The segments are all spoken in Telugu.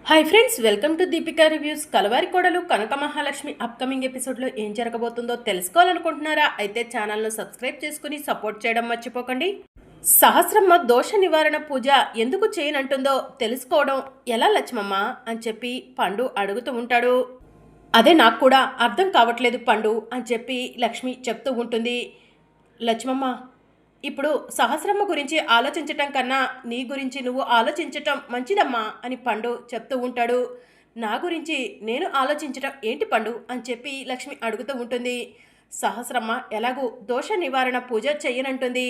Hi friends, welcome to Deepika reviews. Kalavari Kodalu Kanaka Mahalakshmi upcoming ఎపిసోడ్లో ఏం జరగబోతుందో తెలుసుకోవాలనుకుంటున్నారా? అయితే ఛానల్ను సబ్స్క్రైబ్ చేసుకుని సపోర్ట్ చేయడం మర్చిపోకండి. సహస్రమ్మ దోష నివారణ పూజ ఎందుకు చేయనంటుందో తెలుసుకోవడం ఎలా లక్ష్మమ్మ అని చెప్పి పండు అడుగుతూ ఉంటాడు. అదే నాకు కూడా అర్థం కావట్లేదు పండు అని చెప్పి లక్ష్మి చెప్తూ ఉంటుంది. లక్ష్మమ్మ, ఇప్పుడు సహస్రమ్మ గురించి ఆలోచించటం కన్నా నీ గురించి నువ్వు ఆలోచించటం మంచిదమ్మా అని పండు చెప్తూ ఉంటాడు. నా గురించి నేను ఆలోచించటం ఏంటి పండు అని చెప్పి లక్ష్మి అడుగుతూ ఉంటుంది. సహస్రమ్మ ఎలాగూ దోష నివారణ పూజ చెయ్యనంటుంది.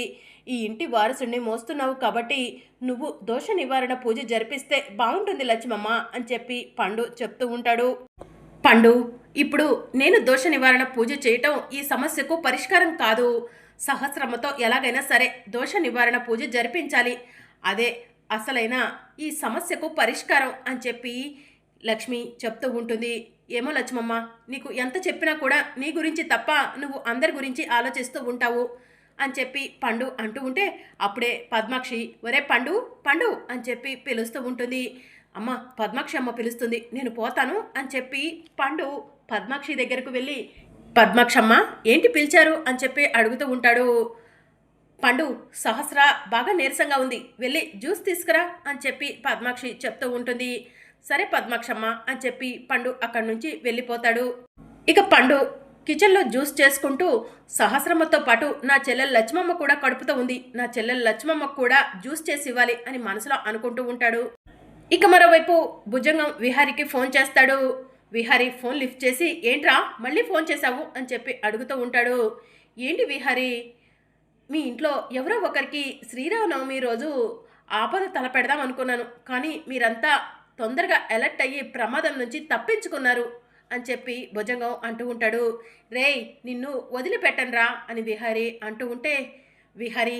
ఈ ఇంటి వారసుడిని మోస్తున్నావు కాబట్టి నువ్వు దోష నివారణ పూజ జరిపిస్తే బాగుంటుంది లక్ష్మమ్మ అని చెప్పి పండు చెప్తూ ఉంటాడు. పండు, ఇప్పుడు నేను దోష నివారణ పూజ చేయటం ఈ సమస్యకు పరిష్కారం కాదు. సహస్రమ్మతో ఎలాగైనా సరే దోష నివారణ పూజ జరిపించాలి. అదే అసలైన ఈ సమస్యకు పరిష్కారం అని చెప్పి లక్ష్మి చెప్తూ ఉంటుంది. ఏమో లక్ష్మమ్మ, నీకు ఎంత చెప్పినా కూడా నీ గురించి తప్ప నువ్వు అందరి గురించి ఆలోచిస్తూ ఉంటావు అని చెప్పి పండు అంటూ ఉంటే అప్పుడే పద్మాక్షి, ఒరే పండు పండు అని చెప్పి పిలుస్తూ ఉంటుంది. అమ్మ, పద్మాక్షి అమ్మ పిలుస్తుంది, నేను పోతాను అని చెప్పి పండు పద్మాక్షి దగ్గరకు వెళ్ళి, పద్మాక్షమ్మ ఏంటి పిలిచారు అని చెప్పి అడుగుతూ ఉంటాడు. పండు, సహస్ర బాగా నీరసంగా ఉంది, వెళ్ళి జ్యూస్ తీసుకురా అని చెప్పి పద్మాక్షి చెప్తూ ఉంటుంది. సరే పద్మాక్షమ్మ అని చెప్పి పండు అక్కడి నుంచి వెళ్ళిపోతాడు. ఇక పండు కిచెన్లో జ్యూస్ చేసుకుంటూ సహస్రమ్మతో పాటు నా చెల్లెలు లక్ష్మమ్మ కూడా కడుపుతో ఉంది, నా చెల్లెలు లక్ష్మమ్మకు కూడా జ్యూస్ చేసి ఇవ్వాలి అని మనసులో అనుకుంటూ ఉంటాడు. ఇక మరోవైపు భుజంగం విహారికి ఫోన్ చేస్తాడు. విహారీ ఫోన్ లిఫ్ట్ చేసి, ఏంట్రా మళ్ళీ ఫోన్ చేశావు అని చెప్పి అడుగుతూ ఉంటాడు. ఏంటి విహారీ, మీ ఇంట్లో ఎవరో ఒకరికి శ్రీరామనవమి రోజు ఆపద తలపెడదాం అనుకున్నాను, కానీ మీరంతా తొందరగా అలర్ట్ అయ్యి ప్రమాదం నుంచి తప్పించుకున్నారు అని చెప్పి భుజంగం అంటూ ఉంటాడు. రేయ్, నిన్ను వదిలిపెట్టనురా అని విహారీ అంటూ ఉంటే, విహారీ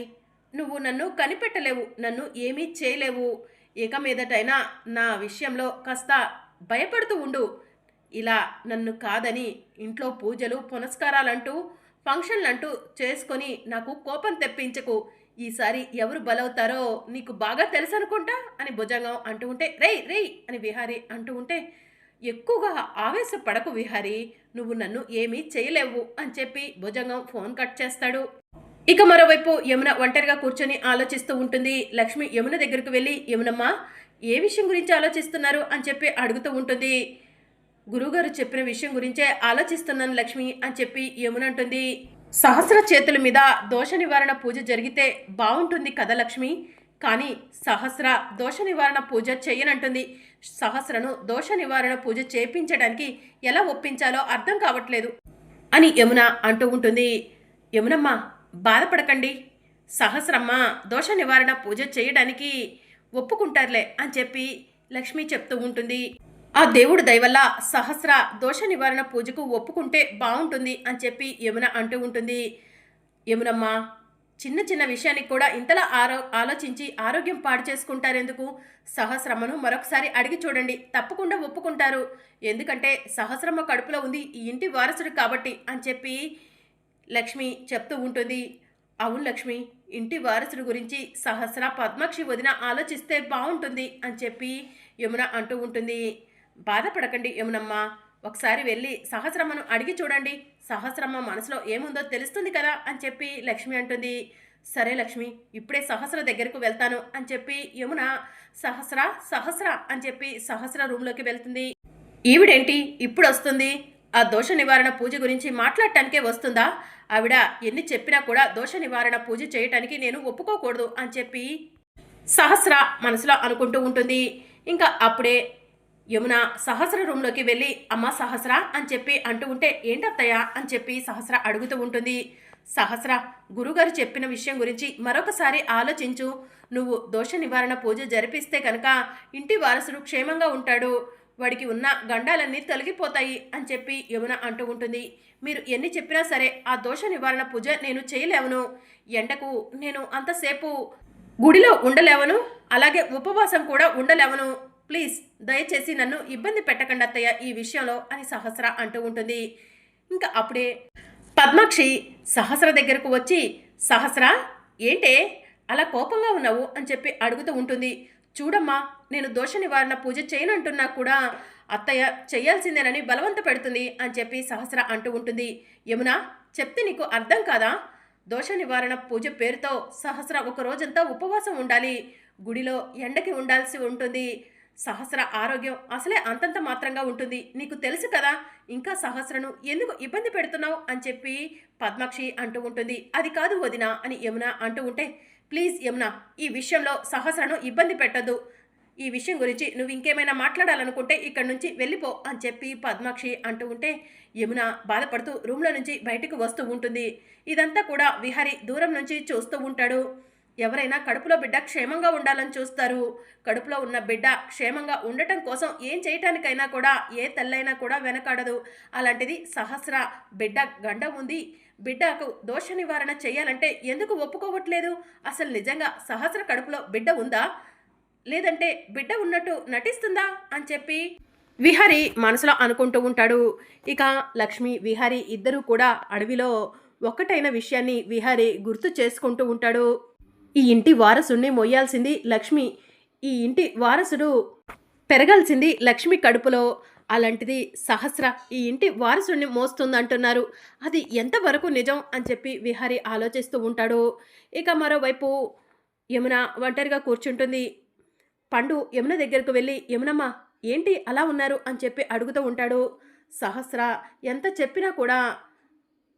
నువ్వు నన్ను కనిపెట్టలేవు, నన్ను ఏమీ చేయలేవు, ఇక మీదటైనా నా విషయంలో కాస్త భయపడుతూ ఉండు. ఇలా నన్ను కాదని ఇంట్లో పూజలు పునస్కారాలంటూ ఫంక్షన్లంటూ చేసుకొని నాకు కోపం తెప్పించకు. ఈసారి ఎవరు బలవుతారో నీకు బాగా తెలుసు అనుకుంటా అని భుజంగం అంటూ ఉంటే, రేయ్ రేయ్ అని విహారీ అంటూ ఉంటే, ఎక్కువగా ఆవేశపడకు విహారీ, నువ్వు నన్ను ఏమీ చేయలేవు అని చెప్పి భుజంగం ఫోన్ కట్ చేస్తాడు. ఇక మరోవైపు యమున ఒంటరిగా కూర్చొని ఆలోచిస్తూ ఉంటుంది. లక్ష్మి యమున దగ్గరకు వెళ్ళి, యమునమ్మ ఏ విషయం గురించి ఆలోచిస్తున్నారు అని చెప్పి అడుగుతూ ఉంటుంది. గురువుగారు చెప్పిన విషయం గురించే ఆలోచిస్తున్నాను లక్ష్మి అని చెప్పి యమున అంటుంది. సహస్ర చేతుల మీద దోష నివారణ పూజ జరిగితే బాగుంటుంది కదా లక్ష్మి, కానీ సహస్ర దోష నివారణ పూజ చెయ్యనంటుంది. సహస్రను దోష నివారణ పూజ చేయించడానికి ఎలా ఒప్పించాలో అర్థం కావట్లేదు అని యమున అంటూ ఉంటుంది. యమునమ్మ బాధపడకండి, సహస్రమ్మ దోష నివారణ పూజ చేయడానికి ఒప్పుకుంటారులే అని చెప్పి లక్ష్మి చెప్తూ ఉంటుంది. ఆ దేవుడు దయవల్ల సహస్ర దోష నివారణ పూజకు ఒప్పుకుంటే బాగుంటుంది అని చెప్పి యమున అంటూ ఉంటుంది. యమునమ్మ, చిన్న చిన్న విషయానికి కూడా ఇంతలా ఆలోచించి ఆరోగ్యం పాడు చేసుకుంటారెందుకు? సహస్రమ్మను మరొకసారి అడిగి చూడండి, తప్పకుండా ఒప్పుకుంటారు. ఎందుకంటే సహస్రమ్మ కడుపులో ఉంది ఈ ఇంటి వారసుడు కాబట్టి అని చెప్పి లక్ష్మి చెప్తూ ఉంటుంది. అవును లక్ష్మి, ఇంటి వారసుడు గురించి సహస్ర పద్మాక్షి వదిన ఆలోచిస్తే బాగుంటుంది అని చెప్పి యమున అంటూ ఉంటుంది. బాధపడకండి యమునమ్మ, ఒకసారి వెళ్ళి సహస్రమ్మను అడిగి చూడండి, సహస్రమ్మ మనసులో ఏముందో తెలుస్తుంది కదా అని చెప్పి లక్ష్మి అంటుంది. సరే లక్ష్మి, ఇప్పుడే సహస్ర దగ్గరకు వెళ్తాను అని చెప్పి యమున సహస్ర సహస్ర అని చెప్పి సహస్ర రూమ్లోకి వెళ్తుంది. ఈవిడేంటి ఇప్పుడు వస్తుంది? ఆ దోష నివారణ పూజ గురించి మాట్లాడటానికే వస్తుందా? ఆవిడ ఎన్ని చెప్పినా కూడా దోష నివారణ పూజ చేయటానికి నేను ఒప్పుకోకూడదు అని చెప్పి సహస్ర మనసులో అనుకుంటూ ఉంటుంది. ఇంకా అప్పుడే యమున సహస్ర రూమ్లోకి వెళ్ళి, అమ్మ సహస్ర అని చెప్పి అంటూ ఉంటే, ఏంటత్తయ్య అని చెప్పి సహస్ర అడుగుతూ ఉంటుంది. సహస్ర, గురుగారు చెప్పిన విషయం గురించి మరొకసారి ఆలోచించు. నువ్వు దోష నివారణ పూజ జరిపిస్తే కనుక ఇంటి వారసుడు క్షేమంగా ఉంటాడు, వాడికి ఉన్న గండాలన్నీ తొలగిపోతాయి అని చెప్పి యమున అంటూ ఉంటుంది. మీరు ఎన్ని చెప్పినా సరే ఆ దోష నివారణ పూజ నేను చేయలేవను. ఎండకు నేను అంతసేపు గుడిలో ఉండలేవను, అలాగే ఉపవాసం కూడా ఉండలేవను. ప్లీజ్ దయచేసి నన్ను ఇబ్బంది పెట్టకండి అత్తయ్య ఈ విషయంలో అని సహస్ర అంటూ ఉంటుంది. ఇంకా అప్పుడే పద్మాక్షి సహస్ర దగ్గరకు వచ్చి, సహస్ర ఏంటే అలా కోపంగా ఉన్నావు అని చెప్పి అడుగుతూ ఉంటుంది. చూడమ్మా, నేను దోష నివారణ పూజ చేయనంటున్నా కూడా అత్తయ్య చేయాల్సిందేనని బలవంత పెడుతుంది అని చెప్పి సహస్ర అంటూ ఉంటుంది. యమున, చెప్తే నీకు అర్థం కాదా? దోష నివారణ పూజ పేరుతో సహస్ర ఒక రోజంతా ఉపవాసం ఉండాలి, గుడిలో ఎండకి ఉండాల్సి ఉంటుంది. సహస్ర ఆరోగ్యం అసలే అంతంత మాత్రంగా ఉంటుంది, నీకు తెలుసు కదా, ఇంకా సహస్రను ఎందుకు ఇబ్బంది పెడుతున్నావు అని చెప్పి పద్మాక్షి అంటూ ఉంటుంది. అది కాదు వదిన అని యమున అంటూ ఉంటే, ప్లీజ్ యమున, ఈ విషయంలో సహస్రను ఇబ్బంది పెట్టద్దు. ఈ విషయం గురించి నువ్వు ఇంకేమైనా మాట్లాడాలనుకుంటే ఇక్కడి నుంచి వెళ్ళిపో అని చెప్పి పద్మాక్షి అంటూ ఉంటే యమున బాధపడుతూ రూమ్లో నుంచి బయటకు వస్తూ ఉంటుంది. ఇదంతా కూడా విహారి దూరం నుంచి చూస్తూ ఉంటాడు. ఎవరైనా కడుపులో బిడ్డ క్షేమంగా ఉండాలని చూస్తారు. కడుపులో ఉన్న బిడ్డ క్షేమంగా ఉండటం కోసం ఏం చేయటానికైనా కూడా ఏ తల్లైనా కూడా వెనకాడదు. అలాంటిది సహస్ర బిడ్డ గండం ఉంది, బిడ్డకు దోష నివారణ చేయాలంటే ఎందుకు ఒప్పుకోవట్లేదు? అసలు నిజంగా సహస్ర కడుపులో బిడ్డ ఉందా, లేదంటే బిడ్డ ఉన్నట్టు నటిస్తుందా అని చెప్పి విహారి మనసులో అనుకుంటూ ఉంటాడు. ఇక లక్ష్మి విహారి ఇద్దరూ కూడా అడవిలో ఒక్కటైన విషయాన్ని విహారి గుర్తు చేసుకుంటూ ఉంటాడు. ఈ ఇంటి వారసుడిని మొయ్యాల్సింది లక్ష్మి, ఈ ఇంటి వారసుడు పెరగాల్సింది లక్ష్మి కడుపులో. అలాంటిది సహస్ర ఈ ఇంటి వారసుడిని మోస్తుందంటున్నారు, అది ఎంతవరకు నిజం అని చెప్పి విహారి ఆలోచిస్తూ ఉంటాడు. ఇక మరోవైపు యమున ఒంటరిగా కూర్చుంటుంది. పండు యమున దగ్గరకు వెళ్ళి, యమునమ్మ ఏంటి అలా ఉన్నారు అని చెప్పి అడుగుతూ ఉంటాడు. సహస్ర ఎంత చెప్పినా కూడా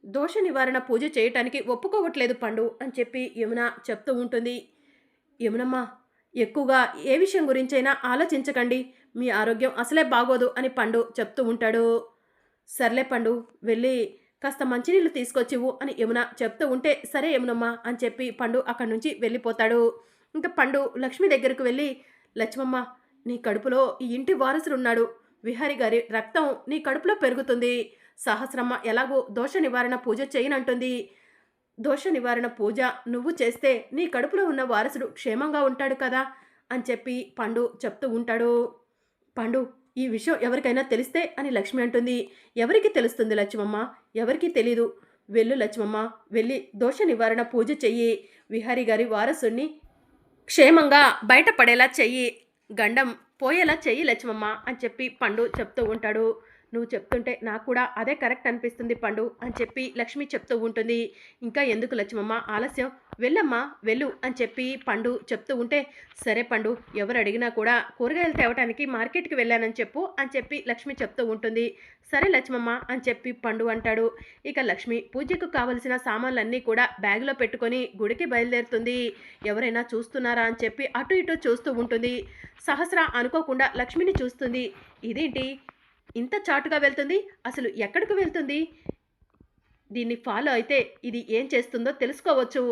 దోష నివారణ పూజ చేయటానికి ఒప్పుకోవట్లేదు పండు అని చెప్పి యమున చెప్తూ ఉంటుంది. యమునమ్మ, ఎక్కువగా ఏ విషయం గురించైనా ఆలోచించకండి, మీ ఆరోగ్యం అసలే బాగోదు అని పండు చెప్తూ ఉంటాడు. సర్లే పండు, వెళ్ళి కాస్త మంచినీళ్ళు తీసుకొచ్చివు అని యమున చెప్తూ ఉంటే, సరే యమునమ్మ అని చెప్పి పండు అక్కడి నుంచి వెళ్ళిపోతాడు. ఇంకా పండు లక్ష్మి దగ్గరకు వెళ్ళి, లక్ష్మమ్మ, నీ కడుపులో ఈ ఇంటి వారసుడున్నాడు, విహారి గారి రక్తం నీ కడుపులో పెరుగుతుంది. సహస్రమ్మ ఎలాగో దోష నివారణ పూజ చేయనంటుంది, దోష నివారణ పూజ నువ్వు చేస్తే నీ కడుపులో ఉన్న వారసుడు క్షేమంగా ఉంటాడు కదా అని చెప్పి పండు చెప్తూ ఉంటాడు. పండు, ఈ విషయం ఎవరికైనా తెలిస్తే అని లక్ష్మి అంటుంది. ఎవరికి తెలుస్తుంది లక్ష్మమ్మ, ఎవరికి తెలీదు. వెళ్ళు లక్ష్మమ్మ, వెళ్ళి దోష నివారణ పూజ చెయ్యి, విహారి గారి వారసుడిని క్షేమంగా బయటపడేలా చెయ్యి, గండం పోయేలా చెయ్యి లక్ష్మమ్మ అని చెప్పి పండు చెప్తూ ఉంటాడు. నువ్వు చెప్తుంటే నాకు కూడా అదే కరెక్ట్ అనిపిస్తుంది పండు అని చెప్పి లక్ష్మి చెప్తూ ఉంటుంది. ఇంకా ఎందుకు లక్ష్మమ్మ ఆలస్యం, వెళ్ళమ్మా వెళ్ళు అని చెప్పి పండు చెప్తూ ఉంటే, సరే పండు, ఎవరు అడిగినా కూడా కూరగాయలు తేవటానికి మార్కెట్కి వెళ్ళానని చెప్పు అని చెప్పి లక్ష్మి చెప్తూ ఉంటుంది. సరే లక్ష్మమ్మ అని చెప్పి పండు అంటాడు. ఇక లక్ష్మి పూజకు కావలసిన సామాన్లన్నీ కూడా బ్యాగులో పెట్టుకొని గుడికి బయలుదేరుతుంది. ఎవరైనా చూస్తున్నారా అని చెప్పి అటు ఇటు చూస్తూ ఉంటుంది. సహస్ర అనుకోకుండా లక్ష్మిని చూస్తుంది. ఇదేంటి ఇంత చాటుగా వెళ్తుంది, అసలు ఎక్కడికి వెళ్తుంది, దీన్ని ఫాలో అయితే ఇది ఏం చేస్తుందో తెలుసుకోవచ్చు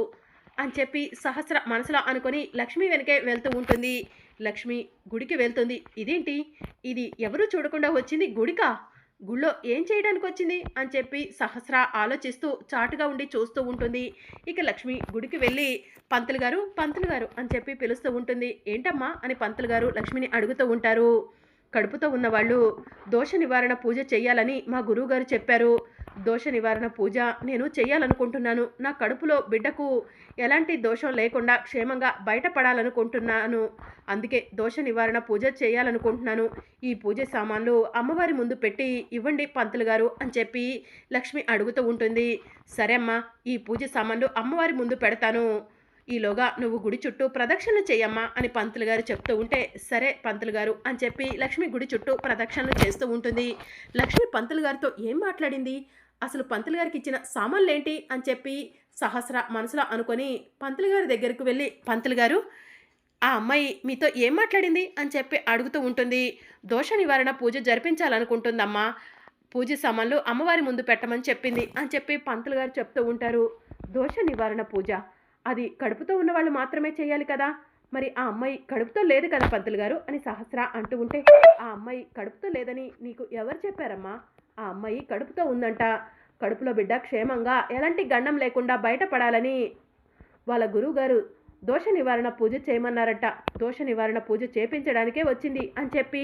అని చెప్పి సహస్ర మనసులో అనుకొని లక్ష్మి వెనకే వెళ్తూ ఉంటుంది. లక్ష్మి గుడికి వెళ్తుంది. ఇదేంటి, ఇది ఎవరూ చూడకుండా వచ్చింది గుడికా, గుళ్ళో ఏం చేయడానికి వచ్చింది అని చెప్పి సహస్ర ఆలోచిస్తూ చాటుగా ఉండి చూస్తూ ఉంటుంది. ఇక లక్ష్మి గుడికి వెళ్ళి, పంతులు గారు పంతులు గారు అని చెప్పి పిలుస్తూ ఉంటుంది. ఏంటమ్మా అని పంతులు గారు లక్ష్మిని అడుగుతూ ఉంటారు. కడుపుతో ఉన్నవాళ్ళు దోష నివారణ పూజ చేయాలని మా గురువుగారు చెప్పారు. దోష నివారణ పూజ నేను చేయాలనుకుంటున్నాను. నా కడుపులో బిడ్డకు ఎలాంటి దోషం లేకుండా క్షేమంగా బయటపడాలనుకుంటున్నాను. అందుకే దోష నివారణ పూజ చేయాలనుకుంటున్నాను. ఈ పూజ సామాన్లు అమ్మవారి ముందు పెట్టి ఇవ్వండి పంతులు గారు అని చెప్పి లక్ష్మి అడుగుతూ ఉంటుంది. సరే అమ్మా, ఈ పూజ సామాన్లు అమ్మవారి ముందు పెడతాను, ఈలోగా నువ్వు గుడి చుట్టూ ప్రదక్షిణలు చేయమ్మా అని పంతులు గారు చెప్తూ ఉంటే, సరే పంతులు గారు అని చెప్పి లక్ష్మి గుడి చుట్టూ ప్రదక్షిణలు చేస్తూ ఉంటుంది. లక్ష్మి పంతులు గారితో ఏం మాట్లాడింది, అసలు పంతులు గారికి ఇచ్చిన సామాన్లు ఏంటి అని చెప్పి సహస్ర మనసులో అనుకొని పంతులు గారి దగ్గరకు వెళ్ళి, పంతులు గారు ఆ అమ్మాయి మీతో ఏం మాట్లాడింది అని చెప్పి అడుగుతూ ఉంటుంది. దోష నివారణ పూజ జరిపించాలనుకుంటుందమ్మా, పూజ సామాన్లు అమ్మవారి ముందు పెట్టమని చెప్పింది అని చెప్పి పంతులు గారు చెప్తూ ఉంటారు. దోష నివారణ పూజ అది కడుపుతో ఉన్న వాళ్ళు మాత్రమే చేయాలి కదా, మరి ఆ అమ్మాయి కడుపుతో లేదు కదా పంతులు గారు అని సహస్ర అంటూ ఉంటే, ఆ అమ్మాయి కడుపుతో లేదని నీకు ఎవరు చెప్పారమ్మా, ఆ అమ్మాయి కడుపుతో ఉందంట, కడుపులో బిడ్డ క్షేమంగా ఎలాంటి గండం లేకుండా బయటపడాలని వాళ్ళ గురువుగారు దోష నివారణ పూజ చేయమన్నారట, దోష నివారణ పూజ చేపించడానికే వచ్చింది అని చెప్పి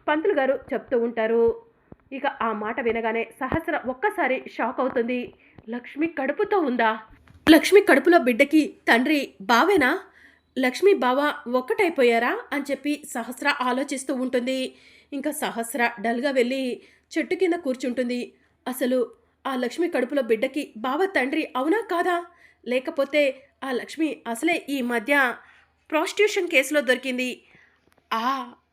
పంతులు గారు చెప్తూ ఉంటారు. ఇక ఆ మాట వినగానే సహస్ర ఒక్కసారి షాక్ అవుతుంది. లక్ష్మి కడుపుతో ఉందా, లక్ష్మి కడుపులో బిడ్డకి తండ్రి బావేనా, లక్ష్మి బావ ఒక్కటైపోయారా అని చెప్పి సహస్ర ఆలోచిస్తూ ఉంటుంది. ఇంకా సహస్ర డల్గా వెళ్ళి చెట్టు కింద కూర్చుంటుంది. అసలు ఆ లక్ష్మి కడుపులో బిడ్డకి బావ తండ్రి అవునా కాదా? లేకపోతే ఆ లక్ష్మి అసలే ఈ మధ్య ప్రాస్టిట్యూషన్ కేసులో దొరికింది. ఆ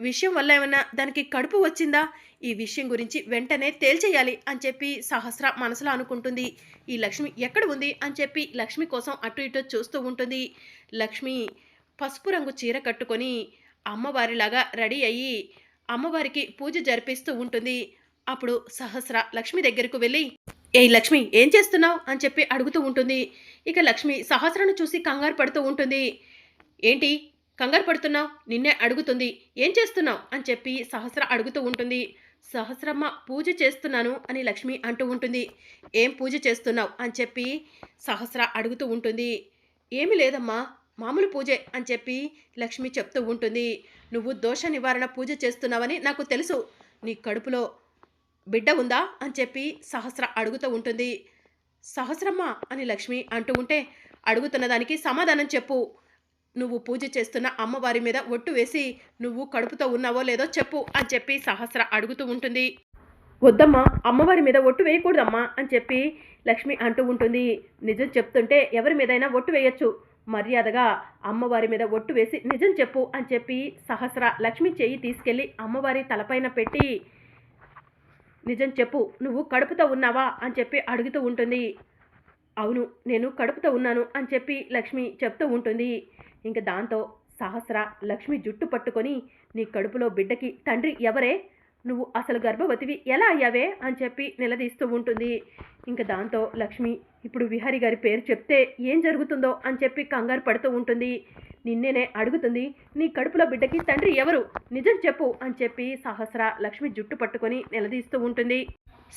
విషయం వల్ల ఏమన్నా దానికి కడుపు వచ్చిందా? ఈ విషయం గురించి వెంటనే తేల్చేయాలి అని చెప్పి సహస్ర మనసులో అనుకుంటుంది. ఈ లక్ష్మి ఎక్కడ ఉంది అని చెప్పి లక్ష్మి కోసం అటు ఇటు చూస్తూ ఉంటుంది. లక్ష్మి పసుపు రంగు చీర కట్టుకొని అమ్మవారిలాగా రెడీ అయ్యి అమ్మవారికి పూజ జరిపిస్తూ ఉంటుంది. అప్పుడు సహస్ర లక్ష్మి దగ్గరకు వెళ్ళి, ఏయ్ లక్ష్మి ఏం చేస్తున్నావు అని చెప్పి అడుగుతూ ఉంటుంది. ఇక లక్ష్మి సహస్రను చూసి కంగారు పడుతూ ఉంటుంది. ఏంటి కంగారు పడుతున్నావు? నిన్నే అడుగుతుంది. ఏం చేస్తున్నావు అని చెప్పి సహస్ర అడుగుతూ ఉంటుంది. సహస్రమ్మ పూజ చేస్తున్నాను అని లక్ష్మి అంటూ ఉంటుంది. ఏం పూజ చేస్తున్నావు అని చెప్పి సహస్ర అడుగుతూ ఉంటుంది. ఏమీ లేదమ్మా, మామూలు పూజే అని చెప్పి లక్ష్మి చెప్తూ ఉంటుంది. నువ్వు దోష నివారణ పూజ చేస్తున్నావని నాకు తెలుసు. నీ కడుపులో బిడ్డ ఉందా అని చెప్పి సహస్ర అడుగుతూ ఉంటుంది. సహస్రమ్మ అని లక్ష్మి అంటూ ఉంటే, అడుగుతున్న దానికి సమాధానం చెప్పు. నువ్వు పూజ చేస్తున్న అమ్మవారి మీద ఒట్టు వేసి నువ్వు కడుపుతో ఉన్నావో లేదో చెప్పు అని చెప్పి సహస్ర అడుగుతూ ఉంటుంది. వద్దమ్మా, అమ్మవారి మీద ఒట్టు వేయకూడదమ్మా అని చెప్పి లక్ష్మి అంటూ ఉంటుంది. నిజం చెప్తుంటే ఎవరి మీదైనా ఒట్టు వేయొచ్చు. మర్యాదగా అమ్మవారి మీద ఒట్టు వేసి నిజం చెప్పు అని చెప్పి సహస్ర లక్ష్మి చెయ్యి తీసుకెళ్ళి అమ్మవారి తలపైన పెట్టి, నిజం చెప్పు, నువ్వు కడుపుతో ఉన్నావా అని చెప్పి అడుగుతూ ఉంటుంది. అవును, నేను కడుపుతో ఉన్నాను అని చెప్పి లక్ష్మి చెప్తూ ఉంటుంది. ఇంక దాంతో సహస్ర లక్ష్మి జుట్టు పట్టుకొని, నీ కడుపులో బిడ్డకి తండ్రి ఎవరే? నువ్వు అసలు గర్భవతివి ఎలా అయ్యావే అని చెప్పి నిలదీస్తూ ఉంటుంది. ఇంక దాంతో లక్ష్మి ఇప్పుడు విహారి గారి పేరు చెప్తే ఏం జరుగుతుందో అని చెప్పి కంగారు పడుతూ ఉంటుంది. నిన్నేనే అడుగుతుంది, నీ కడుపులో బిడ్డకి తండ్రి ఎవరు? నిజం చెప్పు అని చెప్పి సహస్ర లక్ష్మి జుట్టు పట్టుకొని నిలదీస్తూ ఉంటుంది.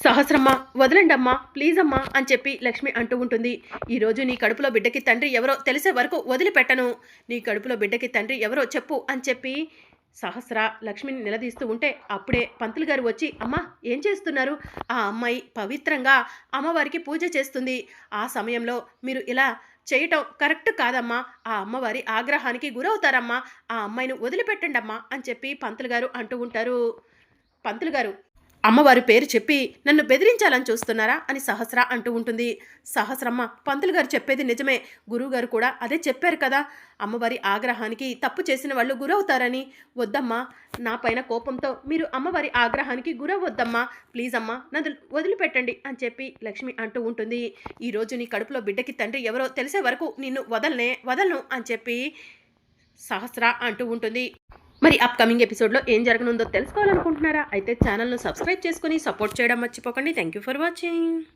సహస్రమ్మ వదలండమ్మా, ప్లీజ్ అమ్మా అని చెప్పి లక్ష్మి అంటూ ఉంటుంది. ఈరోజు నీ కడుపులో బిడ్డకి తండ్రి ఎవరో తెలిసే వరకు వదిలిపెట్టను. నీ కడుపులో బిడ్డకి తండ్రి ఎవరో చెప్పు అని చెప్పి సహస్ర లక్ష్మిని నిలదీస్తూ ఉంటే అప్పుడే పంతులు గారు వచ్చి, అమ్మా ఏం చేస్తున్నారు? ఆ అమ్మాయి పవిత్రంగా అమ్మవారికి పూజ చేస్తుంది. ఆ సమయంలో మీరు ఇలా చేయటం కరెక్ట్ కాదమ్మా. ఆ అమ్మవారి ఆగ్రహానికి గురవుతారమ్మా. ఆ అమ్మాయిని వదిలిపెట్టండి అమ్మా అని చెప్పి పంతులు గారు అంటూ ఉంటారు. పంతులు గారు, అమ్మవారి పేరు చెప్పి నన్ను బెదిరించాలని చూస్తున్నారా అని సహస్ర అంటూ ఉంటుంది. సహస్రమ్మ, పంతులు గారు చెప్పేది నిజమే. గురువుగారు కూడా అదే చెప్పారు కదా, అమ్మవారి ఆగ్రహానికి తప్పు చేసిన వాళ్ళు గురవుతారని. వద్దమ్మా, నా పైన కోపంతో మీరు అమ్మవారి ఆగ్రహానికి గురవద్దమ్మా, ప్లీజ్ అమ్మా నన్ను వదిలిపెట్టండి అని చెప్పి లక్ష్మి అంటూ ఉంటుంది. ఈరోజు నీ కడుపులో బిడ్డకి తండ్రి ఎవరో తెలిసే వరకు నిన్ను వదలను అని చెప్పి సహస్ర అంటూ ఉంటుంది. మరి అప్కమింగ్ ఎపిసోడ్లో ఏం జరగనుందో తెలుసుకోవాలనుకుంటున్నారా? అయితే ఛానల్ను సబ్స్క్రైబ్ చేసుకుని సపోర్ట్ చేయడం మర్చిపోకండి. Thank you for watching.